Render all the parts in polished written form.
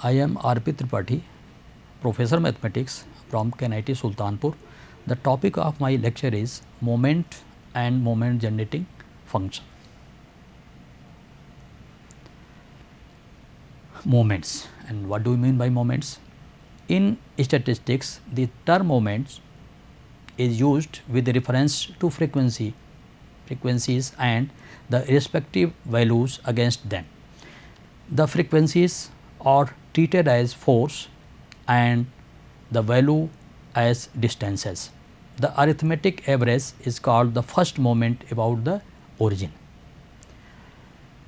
I am R.P. Tripathi, Professor Mathematics from KNIT Sultanpur. The topic of my lecture is moment and moment generating function. Moments, and what do we mean by moments? In statistics, the term moments is used with reference to frequencies and the respective values against them. The frequencies are treated as force and the value as distances. The arithmetic average is called the first moment about the origin.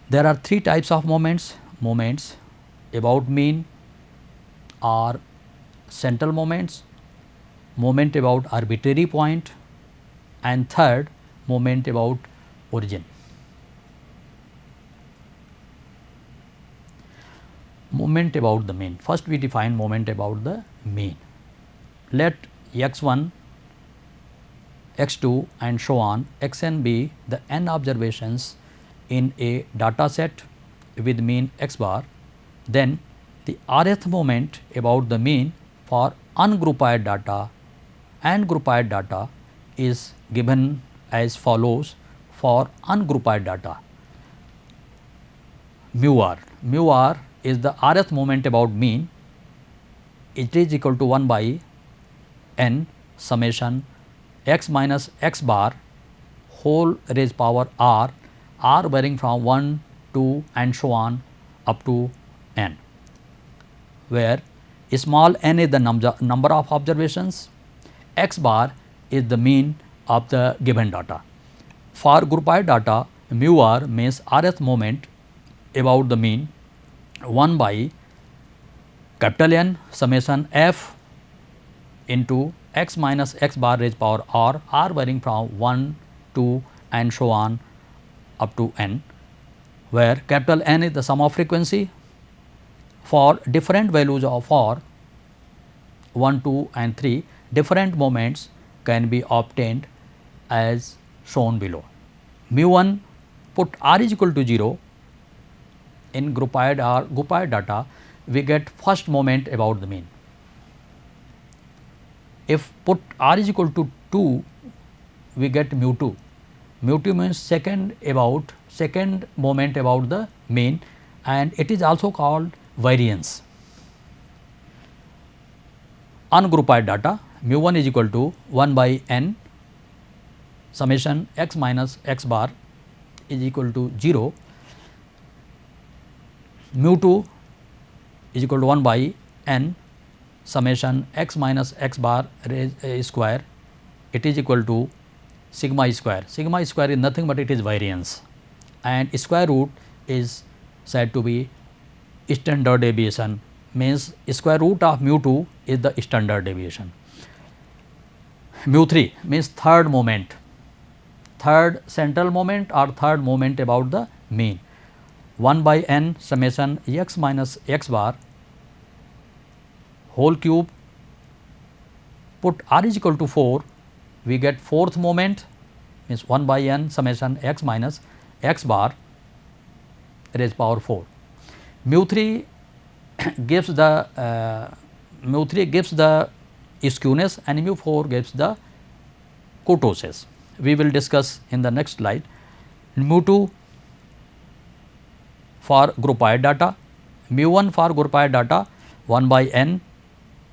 There are three types of moments. Moments about mean or central moments, moment about arbitrary point, and third moment about origin. Moment about the mean. First we define moment about the mean. Let x1, x2 and so on xn be the n observations in a data set with mean x bar, then the rth moment about the mean for ungrouped data and grouped data is given as follows. For ungrouped data, mu r is the rth moment about mean. It is equal to 1 by n summation x minus x bar whole raised power r varying from 1 to and so on up to n, where small n is the number of observations, x bar is the mean of the given data. For grouped data, mu r means rth moment about the mean 1 by capital N summation f into x minus x bar raised power r varying from 1 to and so on up to n, where capital N is the sum of frequency. For different values of r 1, 2 and 3, different moments can be obtained as shown below. Mu 1, put r is equal to 0 in grouped data, we get first moment about the mean. If put r is equal to 2, we get mu 2. Mu 2 means second moment about the mean, and it is also called variance. Ungrouped data, mu 1 is equal to 1 by n summation x minus x bar is equal to 0. Mu 2 is equal to 1 by n summation x minus x bar raised square, it is equal to sigma square. Sigma square is nothing but it is variance, and square root is said to be standard deviation, means square root of mu 2 is the standard deviation. Mu 3 means third moment, third central moment or third moment about the mean. 1 by n summation x minus x bar whole cube, put r is equal to 4, we get fourth moment, means 1 by n summation x minus x bar raised power 4. Mu 3 gives the skewness and mu 4 gives the kurtosis. We will discuss in the next slide. Mu 2 for grouped data, mu 1 for grouped data 1 by n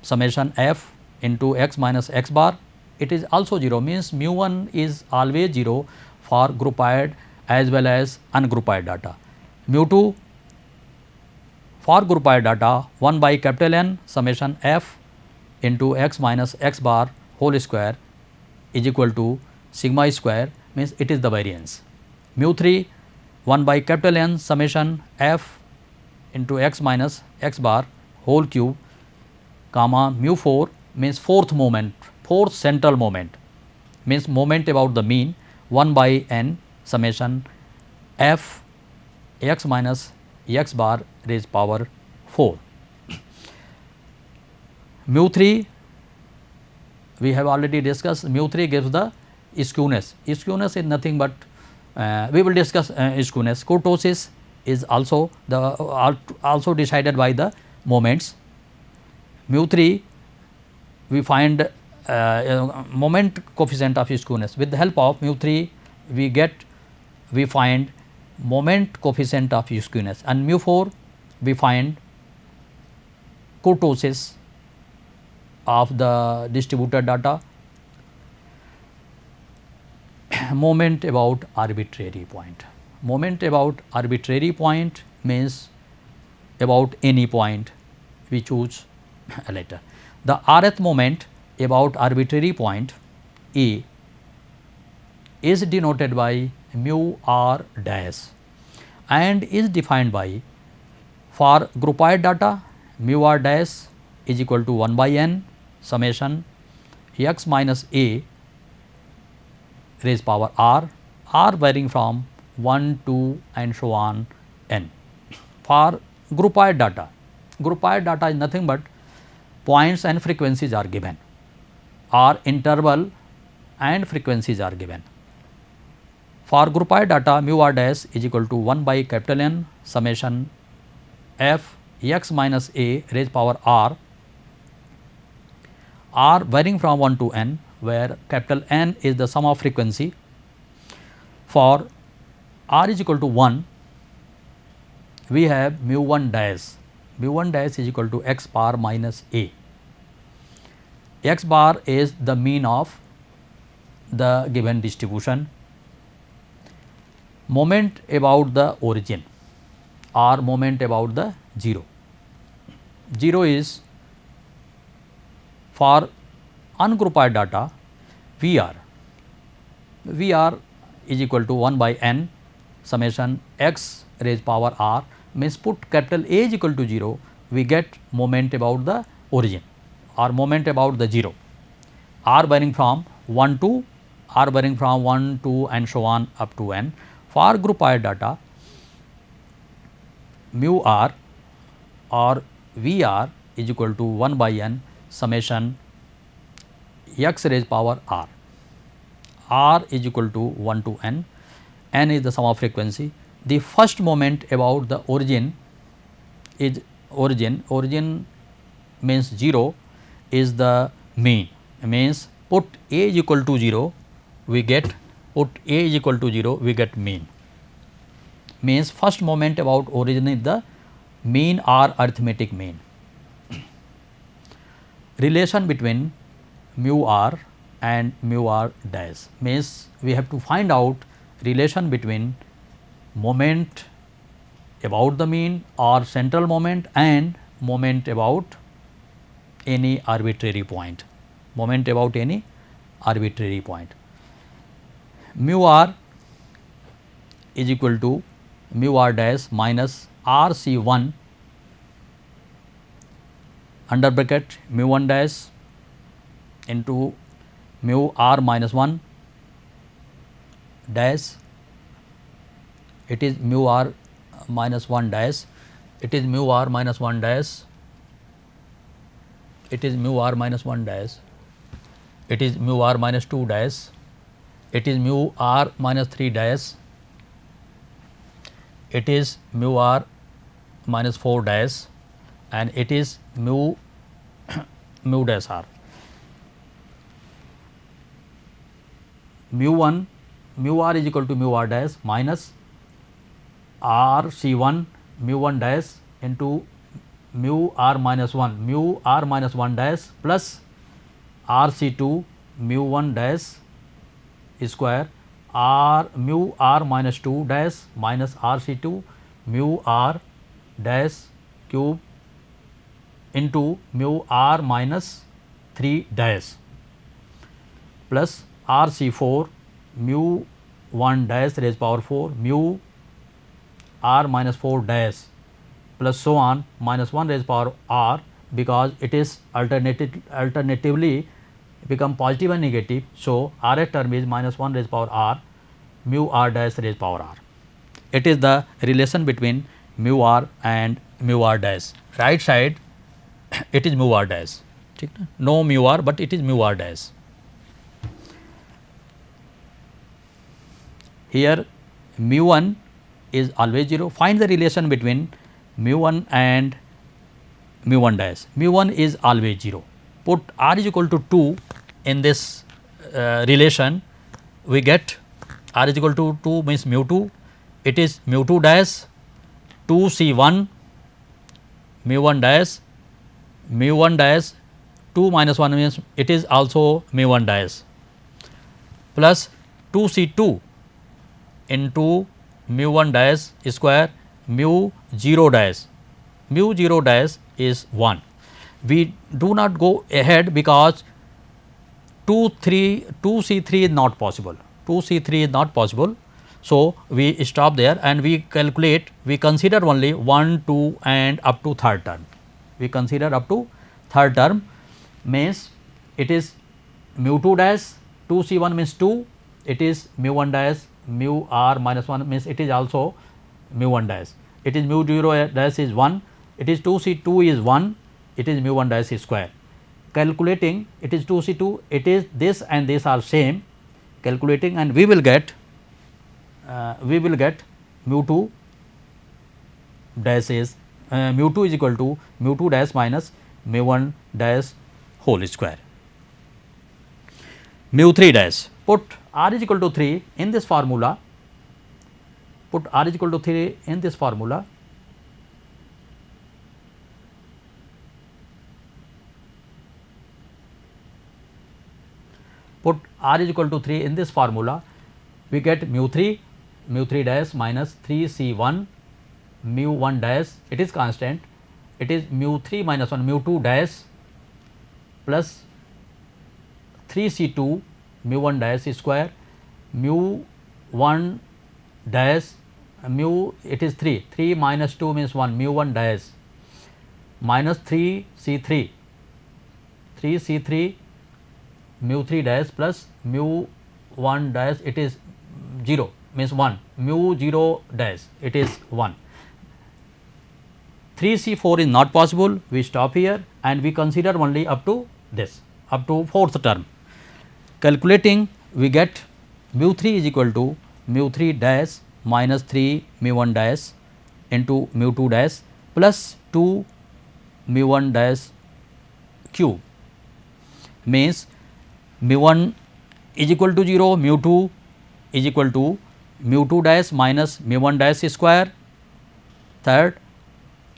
summation f into x minus x bar, it is also 0, means mu 1 is always 0 for grouped as well as ungrouped data. Mu 2 for grouped data 1 by capital N summation f into x minus x bar whole square is equal to sigma square, means it is the variance. Mu 3 1 by capital N summation f into x minus x bar whole cube comma mu 4 means fourth moment, fourth central moment, means moment about the mean 1 by n summation f x minus x bar raised power 4. Mu 3 we have already discussed, mu 3 gives the skewness. Skewness is nothing but we will discuss skewness. Kurtosis is also decided by the moments. Mu 3 we find moment coefficient of skewness. With the help of mu 3 we find moment coefficient of skewness, and mu 4 we find kurtosis of the distributed data. Moment about arbitrary point. Moment about arbitrary point means about any point we choose later. The rth moment about arbitrary point A is denoted by mu r dash and is defined by, for groupoid data, mu r dash is equal to 1 by n summation x minus a raised power r varying from 1, 2 and so on n. For groupoid data is nothing but points and frequencies are given, or interval and frequencies are given. For groupoid data, mu r dash is equal to 1 by capital N summation f x minus a raised power r varying from 1 to n, where capital N is the sum of frequency. For r is equal to 1, we have mu 1 dash is equal to x bar minus a. X bar is the mean of the given distribution. Moment about the origin or moment about the 0. 0 is for ungroupoid data Vr is equal to 1 by n summation x raised power r, means put capital A is equal to 0, we get moment about the origin or moment about the 0, r varying from 1 to r varying from 1, 2 and so on up to n. For groupoid data, mu r or Vr is equal to 1 by n summation x raised power r is equal to 1 to n is the sum of frequency. The first moment about the origin is origin means 0 is the mean, means put a is equal to 0 we get mean, means first moment about origin is the mean or arithmetic mean. Relation between mu r and mu r dash means we have to find out relation between moment about the mean or central moment and moment about any arbitrary point, Mu r is equal to mu r dash minus r c 1 under bracket mu 1 dash into mu r minus 1 dash, it is mu r minus 1 dash, it is mu r minus 1 dash, it is mu r minus 1 dash, it is mu r minus 2 dash, it is mu r minus 3 dash, it is mu r minus 4 dash, and it is mu dash r. Mu r is equal to mu r dash minus r c 1 mu 1 dash into mu r minus 1 dash plus r c 2 mu 1 dash square mu r minus 2 dash minus r c 2 mu r dash cube into mu r minus 3 dash plus r c 4 mu 1 dash raised power 4 mu r minus 4 dash plus so on minus 1 raised power r, because it is alternatively become positive and negative. So, rth term is minus 1 raised power r mu r dash raised power r. It is the relation between mu r and mu r dash. Right side it is mu r dash, no mu r, but it is mu r dash. Here mu 1 is always 0. Find the relation between mu 1 and mu 1 dash. Mu 1 is always 0. Put r is equal to 2 in this relation, we get r is equal to 2 means mu 2, it is mu 2 dash 2 C 1 mu 1 dash, mu 1 dash 2 minus 1 means it is also mu 1 dash, plus 2 C 2 into mu 1 dash square mu 0 dash. Mu 0 dash is 1. We do not go ahead because 2 C3 is not possible. 2 C3 is not possible. So, we stop there and we calculate, we consider only 1, 2 and up to third term. We consider up to third term means it is mu 2 dash 2 C 1 means 2, it is mu 1 dash mu r minus 1 means it is also mu 1 dash, it is mu 0 dash is 1, it is 2 C 2 is 1, it is mu 1 dash square. Calculating it is 2 C 2, it is this and this are same, calculating and we will get mu 2 dash is mu 2 is equal to mu 2 dash minus mu 1 dash whole square. Mu 3 dash, put r is equal to 3 in this formula, put r is equal to 3 in this formula, put r is equal to 3 in this formula, we get mu 3 dash minus 3 C 1 mu 1 dash, it is constant, it is mu 3 minus 1 mu 2 dash plus 3 C 2 mu 1 dash square mu 1 dash mu, it is 3 minus 2 means 1 mu 1 dash minus 3 C 3 mu 3 dash plus mu 1 dash, it is 0 means 1 mu 0 dash, it is 1. 3 C 4 is not possible, we stop here and we consider only up to this, up to fourth term. Calculating we get mu 3 is equal to mu 3 dash minus 3 mu 1 dash into mu 2 dash plus 2 mu 1 dash cube, means mu 1 is equal to 0, mu 2 is equal to mu 2 dash minus mu 1 dash square, third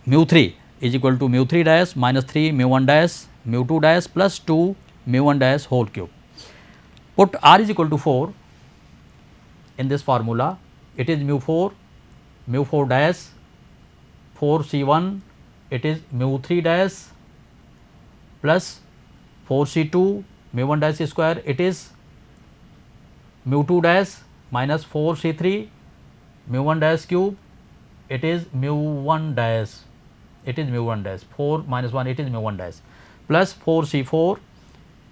mu 3 is equal to mu 3 dash minus 3 mu 1 dash mu 2 dash plus 2 mu 1 dash whole cube. Put r is equal to 4 in this formula, it is mu 4 dash 4 C 1, it is mu 3 dash plus 4 C 2 mu 1 dash square, it is mu 2 dash minus 4 C 3 mu 1 dash cube, it is mu 1 dash, it is mu 1 dash 4 minus 1, it is mu 1 dash plus 4 C 4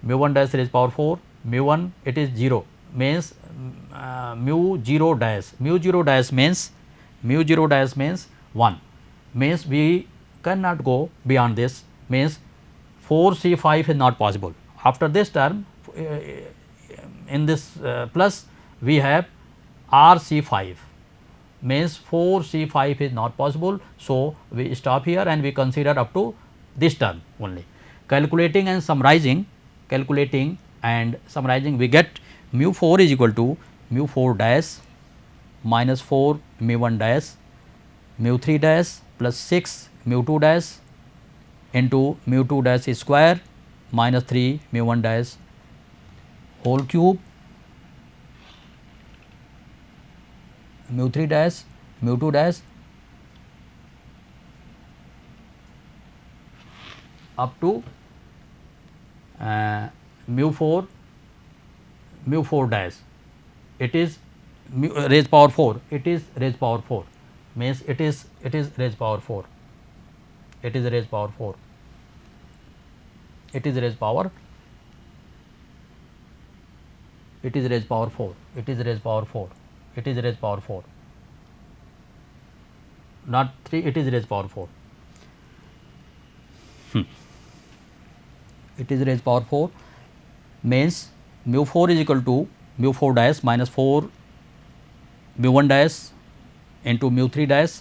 mu 1 dash raised power 4 mu 1, it is 0 means mu 0 dash, mu 0 dash means 1, means we cannot go beyond this, means 4 C 5 is not possible. After this term in this plus we have r C 5, means 4 C 5 is not possible. So, we stop here and we consider up to this term only. Calculating and summarizing, we get mu 4 is equal to mu 4 dash minus 4 mu 1 dash mu 3 dash plus 6 mu 2 dash into mu 2 dash square minus 3 mu 1 dash whole cube, mu 3 dash mu 2 dash up to mu 4 dash, it is raised power 4, it is raised power 4, means it is raised power 4, it is raised power 4, it is raised power, it is raised power 4, it is raised power 4, it is raised power 4, not 3, it is raised power 4. It is raised power 4, means mu 4 is equal to mu 4 dash minus 4 mu 1 dash into mu 3 dash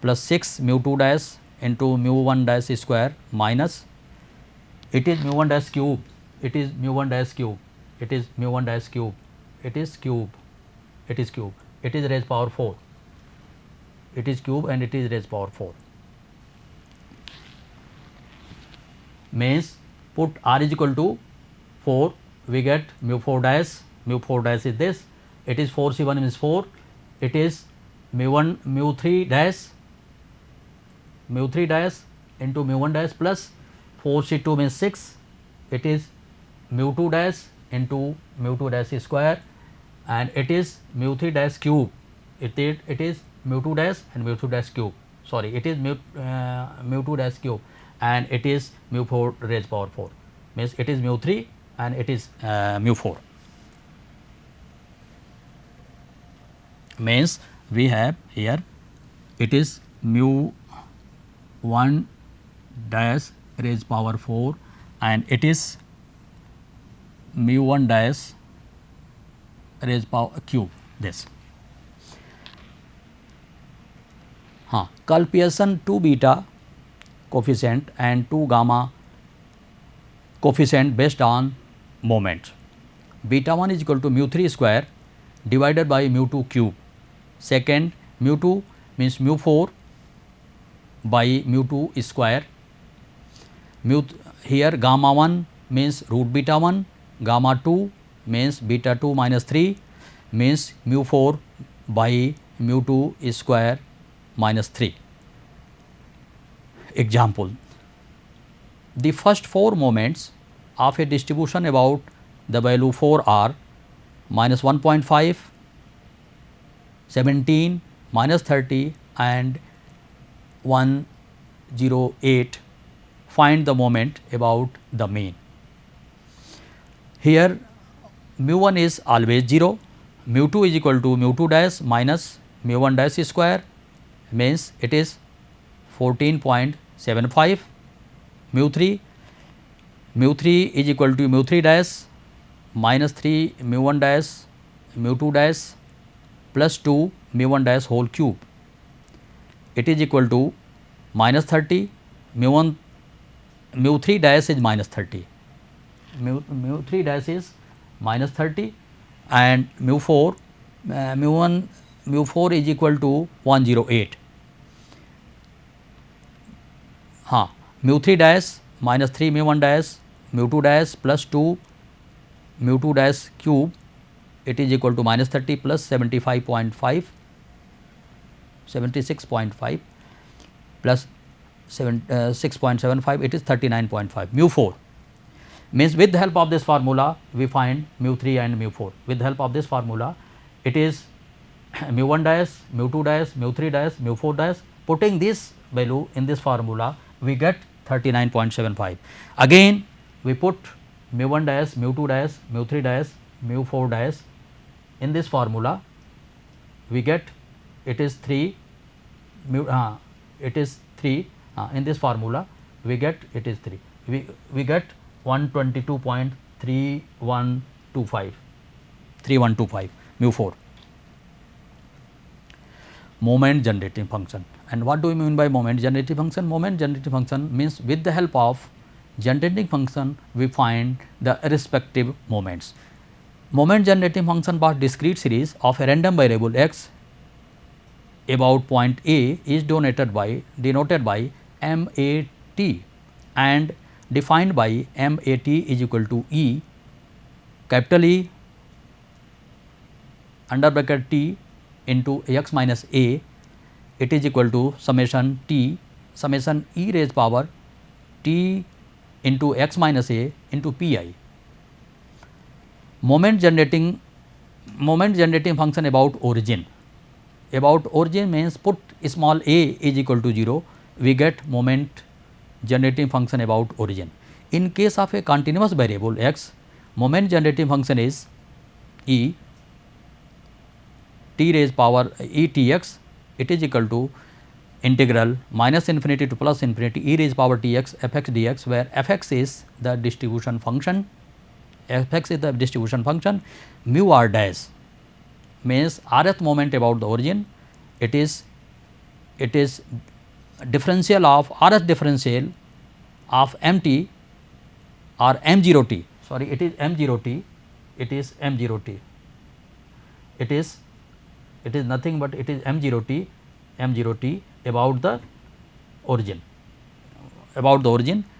plus 6 mu 2 dash into mu 1 dash square minus, it is mu 1 dash cube, it is mu 1 dash cube, it is mu 1 dash cube, it is cube, it is cube, it is raised power 4, it is cube and it is raised power 4. Means put r is equal to 4, we get mu 4 dash is this, it is 4 C1 means 4, it is mu 3 dash into mu 1 dash plus 4 C2 means 6, it is mu 2 dash into mu 2 dash square, and it is mu 3 dash cube, it is mu 2 dash and mu 2 dash cube, sorry, it is mu 2 dash cube and it is mu 4 raised power 4, means it is mu 3 and it is mu 4. Means we have here it is mu 1 dash raised power 4 and it is mu 1 dash raised power cube this. Call Pearson 2 beta coefficient and 2 gamma coefficient based on moment. Beta 1 is equal to mu 3 square divided by mu 2 cube. Second, mu 2 means mu 4 by mu 2 square. Here gamma 1 means root beta 1, gamma 2 means beta 2 minus 3 means mu 4 by mu 2 square minus 3. Example, the first 4 moments of a distribution about the value 4 are minus 1.5, 17, minus 30 and 108. Find the moment about the mean. Here mu 1 is always 0, mu 2 is equal to mu 2 dash minus mu 1 dash square means it is 14.75. Mu 3 is equal to mu 3 dash minus 3 mu 1 dash mu 2 dash plus 2 mu 1 dash whole cube. It is equal to minus 30, mu 3 dash is minus 30, mu 3 dash is minus 30 and mu 4 is equal to 108. Mu 3 dash minus 3 mu 1 dash mu 2 dash plus 2 mu 2 dash cube, it is equal to minus 30 plus 76.5 plus 6.75, it is 39.5. Mu 4 means with the help of this formula we find mu 3 and mu 4. With the help of this formula it is mu 1 dash, mu 2 dash, mu 3 dash, mu 4 dash. Putting this value in this formula we get 39.75. Again we put mu 1 dash, mu 2 dash, mu 3 dash, mu 4 dash in this formula, we get it is 3 it is 3 in this formula we get it is 3, we get 122.3125 mu 4. Moment generating function. And what do we mean by moment generating function? Moment generating function means with the help of generating function we find the respective moments. Moment generating function by discrete series of a random variable x about point A is denoted by MAT and defined by MAT is equal to E, capital E under bracket T into x minus A, it is equal to summation T summation e raised power T into x minus A into Pi. Moment generating function about origin. About origin means put small a is equal to 0, we get moment generating function about origin. In case of a continuous variable x, moment generating function is e t raised power e t x, it is equal to integral minus infinity to plus infinity e raised power t x f x dx, where f x is the distribution function, mu r dash means rth moment about the origin, it is differential of RS differential of MT or M0T, sorry, it is M0T, it is M0T, it is nothing but it is M0T about the origin,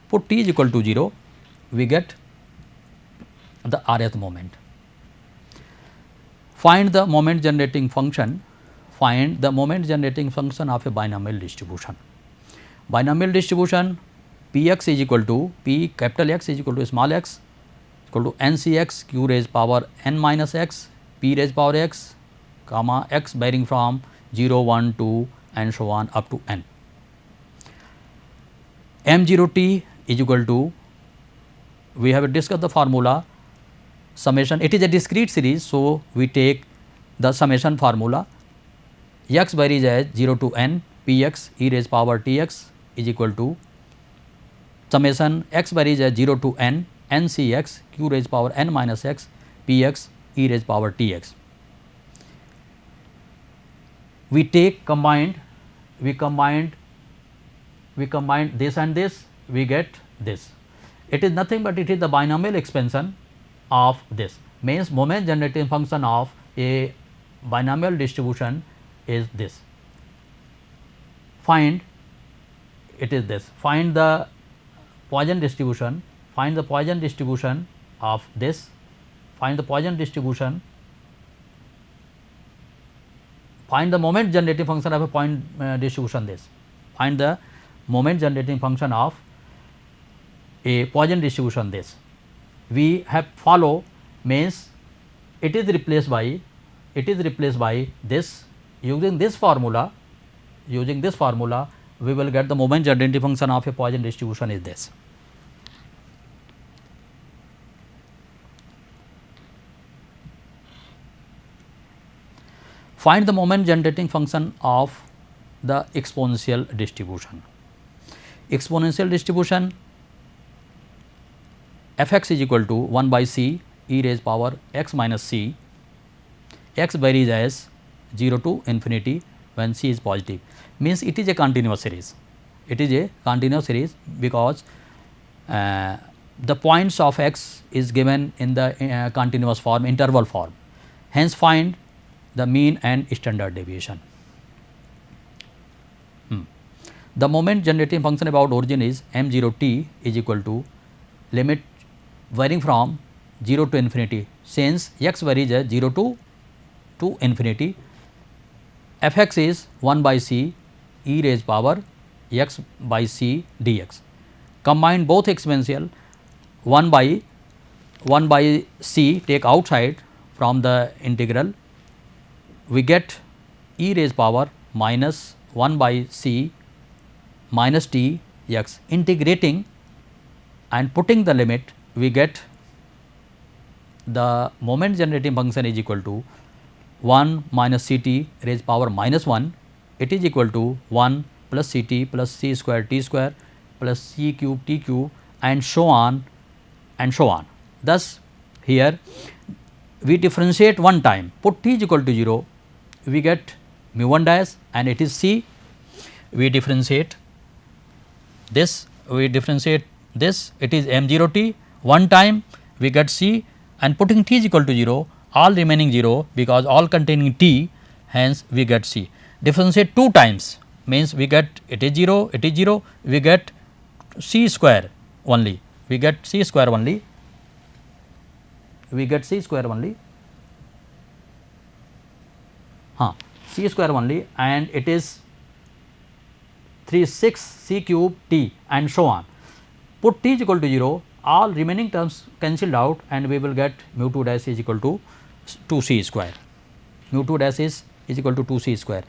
put t is equal to 0, we get the rth moment. Find the moment generating function, of a binomial distribution. Binomial distribution Px is equal to P capital X is equal to small x equal to NCx q raised power n minus x p raised power x comma x varying from 0, 1, 2 and so on up to n. M0T is equal to, we have discussed the formula summation, it is a discrete series. So, we take the summation formula, x varies as 0 to n Px e raised power Tx is equal to summation x varies as 0 to n Ncx q raised power n minus x Px e raised power Tx. We take combined this and this, we get this. It is nothing but it is the binomial expansion of this, means moment generating function of a binomial distribution is this. Find, it is this, find the Poisson distribution, find the Poisson distribution of this, find the Poisson distribution, find the moment generating function of a point distribution this, find the moment generating function of a Poisson distribution this. We have follow, means it is replaced by this, using this formula we will get the moment generating function of a Poisson distribution is this. Find the moment generating function of the exponential distribution. Exponential distribution f x is equal to 1 by c e raised power x minus c, x varies as 0 to infinity when c is positive, means it is a continuous series. It is a continuous series because the points of x is given in the continuous form, interval form. Hence, find the mean and standard deviation. The moment generating function about origin is M0T is equal to limit varying from 0 to infinity, since x varies as 0 to infinity, f x is 1 by c e raised power x by c dx. Combine both exponential 1 by c take outside from the integral, we get e raised power minus 1 by c minus t x, integrating and putting the limit, we get the moment generating function is equal to 1 minus c t raised power minus 1, it is equal to 1 plus c t plus c square t square plus c cube t cube and so on and so on. Thus, here we differentiate one time, put t is equal to 0, we get mu 1 dash and it is c. We differentiate this, it is M0T, one time we get c, and putting t is equal to 0, all remaining 0 because all containing t, hence we get c. Differentiate two times, means we get it is 0, we get c square only, c square only, and it is 36 c cube t and so on. Put t is equal to 0, all remaining terms cancelled out and we will get mu 2 dash is equal to 2 c square. Mu 2 dash is equal to 2 c square.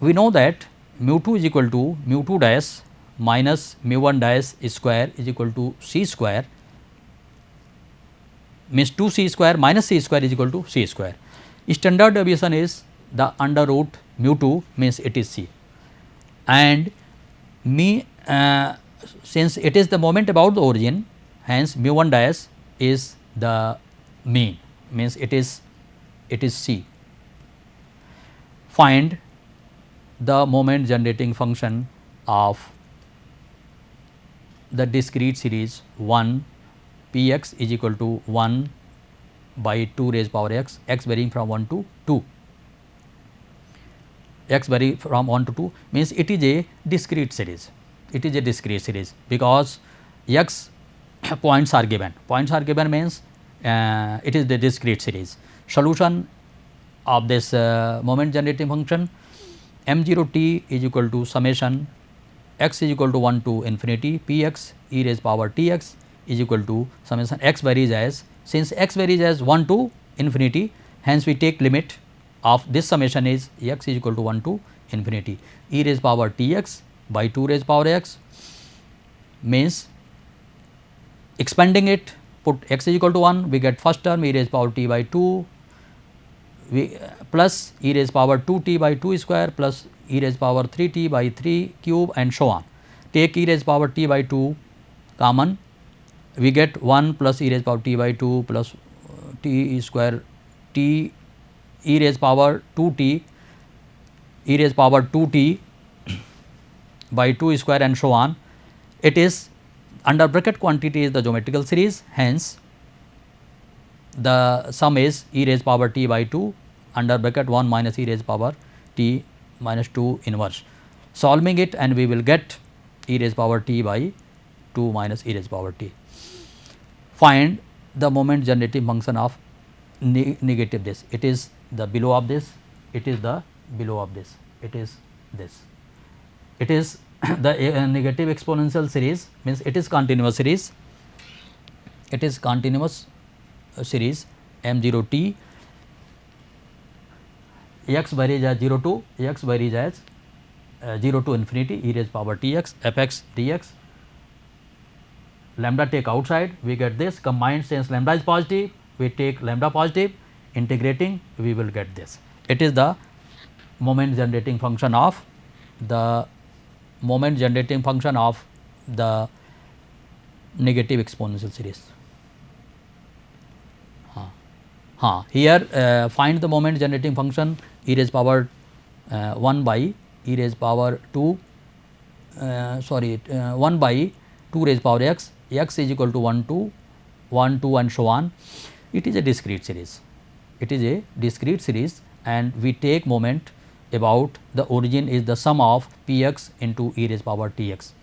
We know that mu 2 is equal to mu 2 dash minus mu 1 dash square is equal to c square, means 2 c square minus c square is equal to c square. Standard deviation is the under root mu 2, means it is c, and since it is the moment about the origin, hence mu 1 dash is the mean, means it is c. Find the moment generating function of the discrete series 1 p x is equal to 1 by 2 raised power x, x varying from 1 to 2, x vary from 1 to 2 means it is a discrete series. It is a discrete series because x points are given. Points are given means it is the discrete series. Solution of this moment generating function m0 t is equal to summation x is equal to 1 to infinity p x e raised power t x is equal to summation x varies as, since x varies as 1 to infinity, hence we take limit of this summation is x is equal to 1 to infinity e raised power t x by 2 raised power x, means expanding it, put x is equal to 1, we get first term e raised power t by 2 we plus e raised power 2 t by 2 square plus e raised power 3 t by 3 cube and so on. Take e raised power t by 2 common, we get 1 plus e raised power t by 2 plus t square t e raised power 2 t e raised power 2 t by 2 square and so on. It is under bracket quantity is the geometrical series, hence the sum is e raised power t by 2 under bracket 1 minus e raised power t minus 2 inverse. Solving it and we will get e raised power t by 2 minus e raised power t. Find the moment generating function of negative this. It is the below of this, it is the below of this, it is this. It is the negative exponential series, means it is continuous series, it is continuous series m0 t, x varies as 0 to x varies as 0 to infinity e raised power t x f x dx, lambda take outside, we get this combined, since lambda is positive we take lambda positive, integrating we will get this. It is the moment generating function of the negative exponential series. Here find the moment generating function e raised power 1 by e raised power 2 1 by 2 raised power x, x is equal to 1 to 1 2 and so on. It is a discrete series, it is a discrete series and we take moment about the origin is the sum of p x into e raised power t x.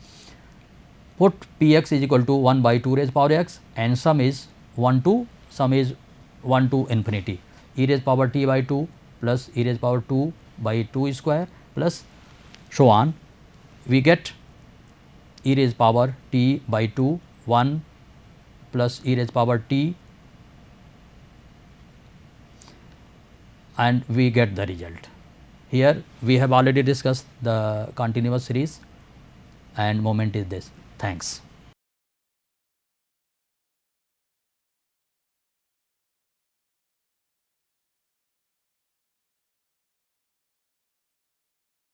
Put p x is equal to 1 by 2 raised power x and sum is 1 to infinity e raised power t by 2 plus e raised power 2 by 2 square plus so on. We get e raised power t by 2 1 plus e raised power t and we get the result. Here we have already discussed the continuous series and moment is this. Thanks.